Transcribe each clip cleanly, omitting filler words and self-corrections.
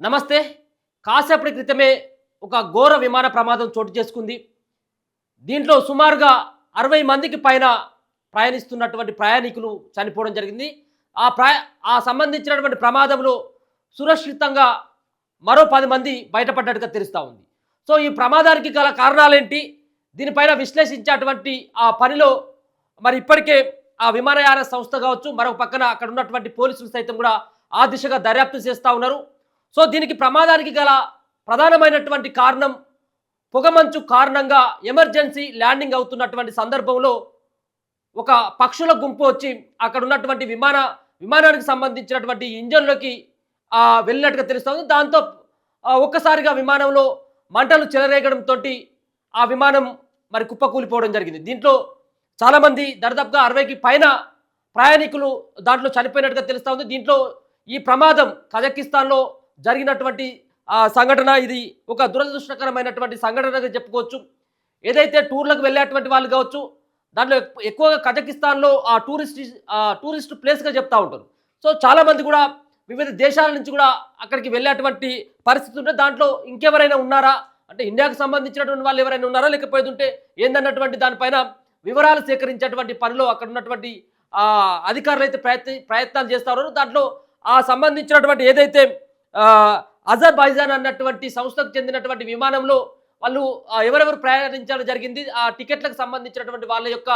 నమస్తే. కాసేపటి క్రితమే ఒక ఘోర విమాన ప్రమాదం చోటు చేసుకుంది. దీంట్లో సుమారుగా 60 మందికి పైన ప్రయాణిస్తున్నటువంటి ప్రయాణికులు చనిపోవడం జరిగింది. ఆ సంబంధించినటువంటి ప్రమాదంలో సురక్షితంగా మరో 10 మంది బయటపడ్డట్టుగా తెలుస్తా ఉంది. సో, ఈ ప్రమాదానికి గల కారణాలేంటి? దీనిపైన విశ్లేషించేటువంటి ఆ పనిలో మరి ఇప్పటికే ఆ విమానయాన సంస్థ కావచ్చు, మరొక పక్కన అక్కడ ఉన్నటువంటి పోలీసులు సైతం కూడా ఆ దిశగా దర్యాప్తు చేస్తూ ఉన్నారు. సో, దీనికి ప్రమాదానికి గల ప్రధానమైనటువంటి కారణం పొగమంచు కారణంగా ఎమర్జెన్సీ ల్యాండింగ్ అవుతున్నటువంటి సందర్భంలో ఒక పక్షుల గుంపు వచ్చి అక్కడ ఉన్నటువంటి విమానానికి సంబంధించినటువంటి ఇంజన్లోకి వెళ్ళినట్టుగా తెలుస్తుంది. దాంతో ఒక్కసారిగా విమానంలో మంటలు చెలరేగడంతో ఆ విమానం మరి కుప్పకూలిపోవడం జరిగింది. దీంట్లో చాలామంది దరిదాపుగా 60కి పైన ప్రయాణికులు దాంట్లో చనిపోయినట్టుగా తెలుస్తూ ఉంది. దీంట్లో ఈ ప్రమాదం కజకిస్తాన్లో జరిగినటువంటి సంఘటన. ఇది ఒక దురదృష్టకరమైనటువంటి సంఘటనగా చెప్పుకోవచ్చు. ఏదైతే టూర్లకు వెళ్ళేటువంటి వాళ్ళు కావచ్చు, దాంట్లో ఎక్కువగా కజకిస్తాన్లో టూరిస్ట్ ప్లేస్గా చెప్తూ ఉంటారు. సో, చాలామంది కూడా వివిధ దేశాల నుంచి కూడా అక్కడికి వెళ్ళేటువంటి పరిస్థితి ఉంటే దాంట్లో ఇంకెవరైనా ఉన్నారా అంటే ఇండియాకు సంబంధించినటువంటి వాళ్ళు ఎవరైనా ఉన్నారా లేకపోతే ఏందన్నటువంటి దానిపైన వివరాలు సేకరించేటువంటి పనిలో అక్కడ ఉన్నటువంటి అధికారులు అయితే ప్రయత్నాలు చేస్తూ ఉన్నారు. దాంట్లో సంబంధించినటువంటి ఏదైతే అజర్బైజాన్ అన్నటువంటి సంస్థకు చెందినటువంటి విమానంలో వాళ్ళు ఎవరెవరు ప్రయాణించడం జరిగింది, ఆ టికెట్లకు సంబంధించినటువంటి వాళ్ళ యొక్క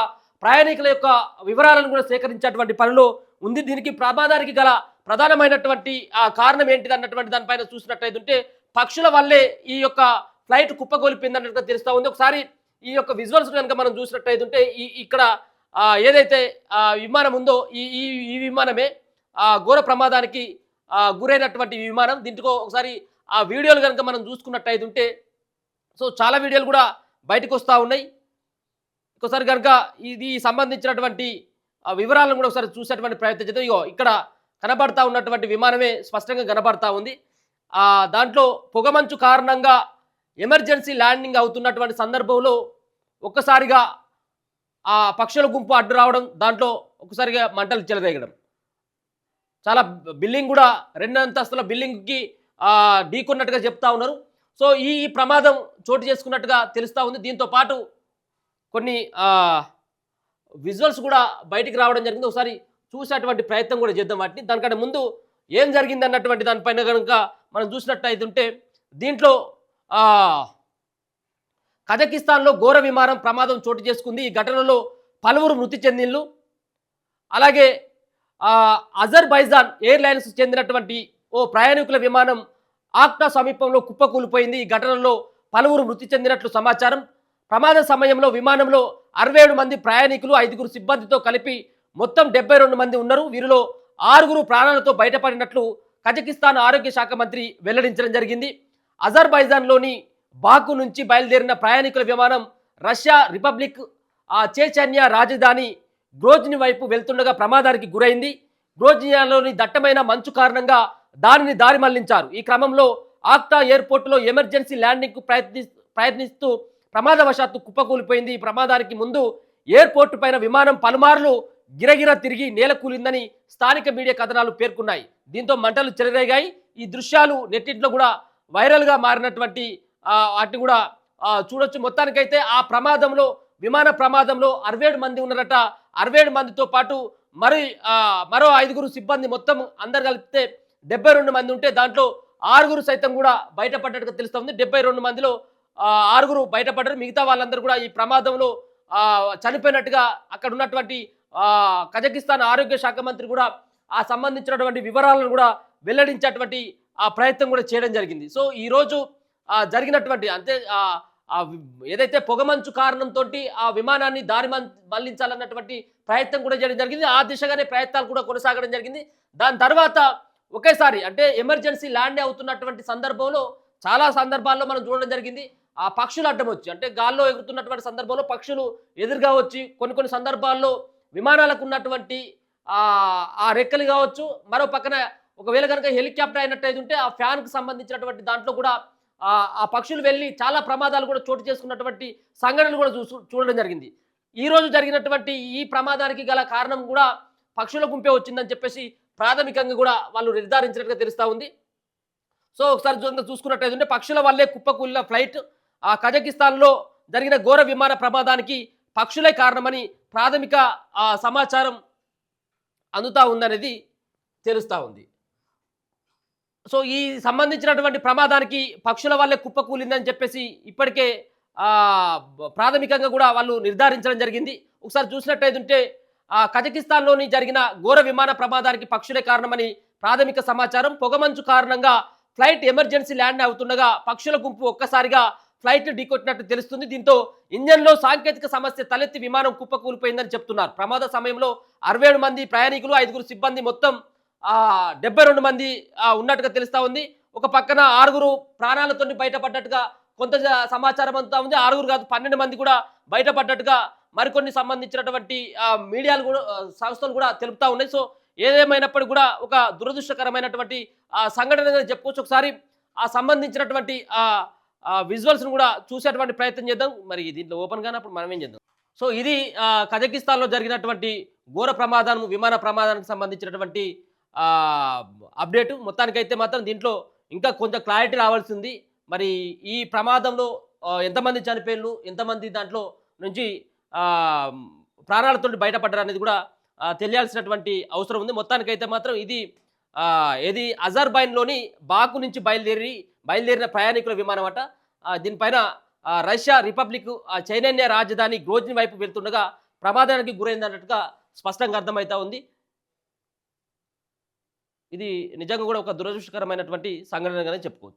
ప్రయాణికుల యొక్క వివరాలను కూడా సేకరించేటువంటి పనిలో ఉంది. దీనికి ప్రమాదానికి గల ప్రధానమైనటువంటి కారణం ఏంటిది అన్నటువంటి దానిపైన చూసినట్లయితే పక్షుల వల్లే ఈ యొక్క ఫ్లైట్ కుప్పగొలిపింది అన్నట్టుగా తెలుస్తూ ఉంది. ఒకసారి ఈ యొక్క విజువల్స్ కనుక మనం చూసినట్లయితే ఇక్కడ ఏదైతే విమానం ఉందో ఈ విమానమే ఘోర ప్రమాదానికి గురైనటువంటి విమానం. దీంట్లో ఒకసారి ఆ వీడియోలు కనుక మనం చూసుకున్నట్టయితే సో చాలా వీడియోలు కూడా బయటకు వస్తూ ఉన్నాయి. ఒకసారి కనుక ఇది సంబంధించినటువంటి వివరాలను కూడా ఒకసారి చూసేటువంటి ప్రయత్నం చేద్దాం. ఇగో ఇక్కడ కనబడతా ఉన్నటువంటి విమానమే స్పష్టంగా కనబడతా ఉంది. దాంట్లో పొగమంచు కారణంగా ఎమర్జెన్సీ ల్యాండింగ్ అవుతున్నటువంటి సందర్భంలో ఒక్కసారిగా ఆ పక్షుల గుంపు అడ్డు రావడం, దాంట్లో ఒక్కసారిగా మంటలు చెలరేగడం. చాలా బిల్డింగ్ కూడా 2 అంతస్తుల బిల్డింగ్కి ఢీకొన్నట్టుగా చెప్తా ఉన్నారు. సో, ఈ ప్రమాదం చోటు చేసుకున్నట్టుగా తెలుస్తూ ఉంది. దీంతో పాటు కొన్ని విజువల్స్ కూడా బయటికి రావడం జరిగింది. ఒకసారి చూసేటువంటి ప్రయత్నం కూడా చేద్దాం వాటిని. దానికంటే ముందు ఏం జరిగింది అన్నటువంటి దానిపైన కనుక మనం చూసినట్టయితే దీంట్లో కజకిస్తాన్లో ఘోర విమానం ప్రమాదం చోటు చేసుకుంది. ఈ ఘటనలో పలువురు మృతి చెందిండ్రు. అలాగే అజర్బైజాన్ ఎయిర్లైన్స్ చెందినటువంటి ఓ ప్రయాణికుల విమానం ఆక్టా సమీపంలో కుప్పకూలిపోయింది. ఈ ఘటనలో పలువురు మృతి చెందినట్లు సమాచారం. ప్రమాద సమయంలో విమానంలో 67 మంది ప్రయాణికులు, 5 సిబ్బందితో కలిపి మొత్తం 72 మంది ఉన్నారు. వీరిలో 6 ప్రాణాలతో బయటపడినట్లు కజకిస్తాన్ ఆరోగ్య శాఖ మంత్రి వెల్లడించడం జరిగింది. అజర్బైజాన్లోని బాకు నుంచి బయలుదేరిన ప్రయాణికుల విమానం రష్యా రిపబ్లిక్ చేచన్యా రాజధాని గ్రోజ్ని వైపు వెళ్తుండగా ప్రమాదానికి గురైంది. గ్రోజ్నియాలోని దట్టమైన మంచు కారణంగా దానిని దారి మళ్లించారు. ఈ క్రమంలో ఆక్టా ఎయిర్పోర్టులో ఎమర్జెన్సీ ల్యాండింగ్కు ప్రయత్నిస్తూ ప్రమాదవశాత్తు కుప్పకూలిపోయింది. ఈ ప్రమాదానికి ముందు ఎయిర్పోర్టు పైన విమానం పలుమార్లు గిరగిర తిరిగి నేలకూలిందని స్థానిక మీడియా కథనాలు పేర్కొన్నాయి. దీంతో మంటలు చెలరేగాయి. ఈ దృశ్యాలు నెట్టింట్లో కూడా వైరల్గా మారినటువంటి వాటిని కూడా చూడొచ్చు. మొత్తానికైతే ఆ ప్రమాదంలో విమాన ప్రమాదంలో 67 మంది ఉన్నారట. 67 మందితో పాటు మరో 5 సిబ్బంది, మొత్తం అందరు కలిపితే 72 మంది ఉంటే దాంట్లో 6 సైతం కూడా బయటపడ్డట్టుగా తెలుస్తుంది. 72 మందిలో 6 బయటపడ్డారు. మిగతా వాళ్ళందరూ కూడా ఈ ప్రమాదంలో చనిపోయినట్టుగా అక్కడ ఉన్నటువంటి కజకిస్తాన్ ఆరోగ్య శాఖ మంత్రి కూడా సంబంధించినటువంటి వివరాలను కూడా వెల్లడించేటువంటి ప్రయత్నం కూడా చేయడం జరిగింది. సో, ఈరోజు జరిగినటువంటి అంటే ఏదైతే పొగమంచు కారణంతో ఆ విమానాన్ని దారి మళ్లించాలన్నటువంటి ప్రయత్నం కూడా చేయడం జరిగింది. ఆ దిశగానే ప్రయత్నాలు కూడా కొనసాగడం జరిగింది. దాని తర్వాత ఒకేసారి అంటే ఎమర్జెన్సీ ల్యాండ్ అవుతున్నటువంటి సందర్భంలో చాలా సందర్భాల్లో మనం చూడడం జరిగింది. ఆ పక్షులు అడ్డం వచ్చి అంటే గాల్లో ఎగురుతున్నటువంటి సందర్భంలో పక్షులు ఎదురుగా వచ్చి కొన్ని సందర్భాల్లో విమానాలకు ఉన్నటువంటి ఆ రెక్కలు కావచ్చు, మరో పక్కన ఒకవేళ కనుక హెలికాప్టర్ అయినట్టయితే ఆ ఫ్యాన్కి సంబంధించినటువంటి దాంట్లో కూడా ఆ పక్షులు వెళ్ళి చాలా ప్రమాదాలు కూడా చోటు చేసుకున్నటువంటి సంఘటనలు కూడా చూడడం జరిగింది. ఈ రోజు జరిగినటువంటి ఈ ప్రమాదానికి గల కారణం కూడా పక్షుల గుంపే వచ్చిందని చెప్పేసి ప్రాథమికంగా కూడా వాళ్ళు నిర్ధారించినట్టుగా తెలుస్తూ ఉంది. సో ఒకసారి చూసుకున్నట్టయితే పక్షుల వల్లే కుప్పకూలిన ఫ్లైట్ కజకిస్తాన్లో జరిగిన ఘోర విమాన ప్రమాదానికి పక్షులే కారణమని ప్రాథమిక సమాచారం అందుతా ఉందనేది తెలుస్తూ ఉంది. సో ఈ సంబంధించినటువంటి ప్రమాదానికి పక్షుల వల్లే కుప్పకూలిందని చెప్పేసి ఇప్పటికే ప్రాథమికంగా కూడా వాళ్ళు నిర్ధారించడం జరిగింది. ఒకసారి చూసినట్టయితే కజకిస్తాన్లోని జరిగిన ఘోర విమాన ప్రమాదానికి పక్షులే కారణమని ప్రాథమిక సమాచారం. పొగమంచు కారణంగా ఫ్లైట్ ఎమర్జెన్సీ ల్యాండ్ అవుతుండగా పక్షుల గుంపు ఒక్కసారిగా ఫ్లైట్ ఢీకొట్టినట్టు తెలుస్తుంది. దీంతో ఇంజన్లో సాంకేతిక సమస్య తలెత్తి విమానం కుప్పకూలిపోయిందని చెప్తున్నారు. ప్రమాద సమయంలో 67 మంది ప్రయాణికులు, 5 సిబ్బంది, మొత్తం 72 మంది ఉన్నట్టుగా తెలుస్తా ఉంది. ఒక పక్కన 6 ప్రాణాలతో బయటపడ్డట్టుగా కొంత సమాచారం అంతా ఉంది. 6 కాదు 12 మంది కూడా బయటపడ్డట్టుగా మరికొన్ని సంబంధించినటువంటి మీడియాలు కూడా సంస్థలు కూడా తెలుపుతా ఉన్నాయి. సో ఏదేమైనప్పటికీ కూడా ఒక దురదృష్టకరమైనటువంటి సంఘటనగా చెప్పుకోవచ్చు. ఒకసారి సంబంధించినటువంటి విజువల్స్ను కూడా చూసేటువంటి ప్రయత్నం చేద్దాం. మరి దీంట్లో ఓపెన్ కానప్పుడు మనం ఏం చేద్దాం. సో ఇది కజకిస్తాన్లో జరిగినటువంటి ఘోర ప్రమాదం, విమాన ప్రమాదానికి సంబంధించినటువంటి అప్డేటు. మొత్తానికైతే మాత్రం దీంట్లో ఇంకా కొంచెం క్లారిటీ రావాల్సింది. మరి ఈ ప్రమాదంలో ఎంతమంది చనిపోయిన, ఎంతమంది దాంట్లో నుంచి ప్రాణాలతో బయటపడ్డారు అనేది కూడా తెలియాల్సినటువంటి అవసరం ఉంది. మొత్తానికైతే మాత్రం ఇది ఏది అజర్బైజాన్లోని బాకు నుంచి బయలుదేరిన ప్రయాణికుల విమానం అట. దీనిపైన రష్యా రిపబ్లిక్ చైతన్య రాజధాని గ్రోజ్ని వైపు వెళ్తుండగా ప్రమాదానికి గురైందన్నట్టుగా స్పష్టంగా అర్థమవుతా ఉంది. ఇది నిజంగా కూడా ఒక దురదృష్టకరమైనటువంటి సంఘటనగానే చెప్పుకోవచ్చు.